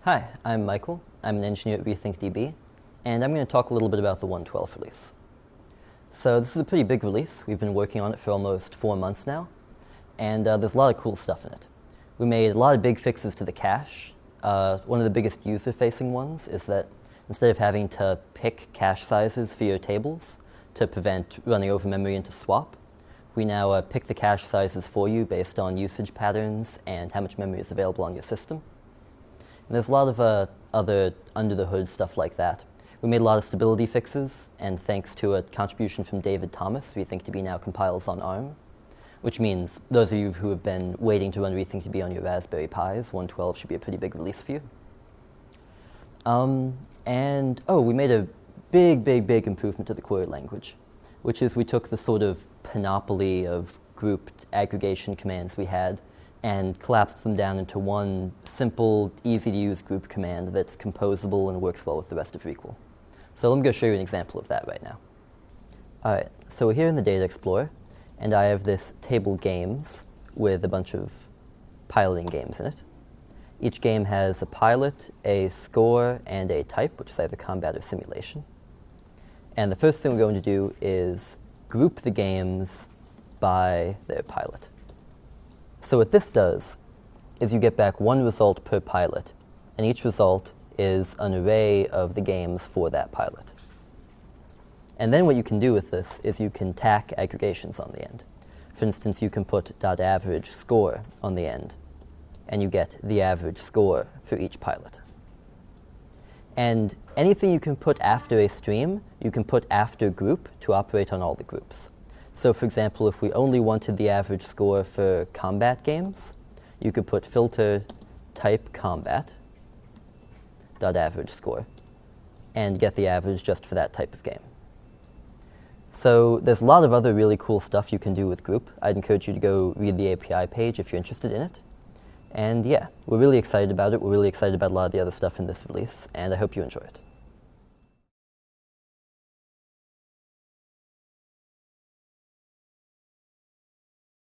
Hi, I'm Michael. I'm an engineer at RethinkDB, and I'm going to talk a little bit about the 1.12 release. So this is a pretty big release. We've been working on it for almost 4 months now, and there's a lot of cool stuff in it. We made a lot of big fixes to the cache. One of the biggest user-facing ones is that instead of having to pick cache sizes for your tables to prevent running over memory into swap, we now pick the cache sizes for you based on usage patterns and how much memory is available on your system. And there's a lot of other under-the-hood stuff like that. We made a lot of stability fixes, and thanks to a contribution from David Thomas, RethinkDB now compiles on ARM, which means those of you who have been waiting to run RethinkDB on your Raspberry Pis, 1.12 should be a pretty big release for you. We made a big improvement to the query language, which is we took the sort of panoply of grouped aggregation commands we had and collapsed them down into one simple, easy-to-use group command that's composable and works well with the rest of REQL. So let me go show you an example of that right now. All right, so we're here in the Data Explorer, and I have this table games with a bunch of piloting games in it. Each game has a pilot, a score, and a type, which is either combat or simulation. And the first thing we're going to do is group the games by their pilot. So what this does is you get back one result per pilot, and each result is an array of the games for that pilot. And then what you can do with this is you can tack aggregations on the end. For instance, you can put .average score on the end, and you get the average score for each pilot. And anything you can put after a stream, you can put after group to operate on all the groups. So for example, if we only wanted the average score for combat games, you could put filter type combat .average score and get the average just for that type of game. So there's a lot of other really cool stuff you can do with group. I'd encourage you to go read the API page if you're interested in it. And yeah, we're really excited about it. We're really excited about a lot of the other stuff in this release, and I hope you enjoy it.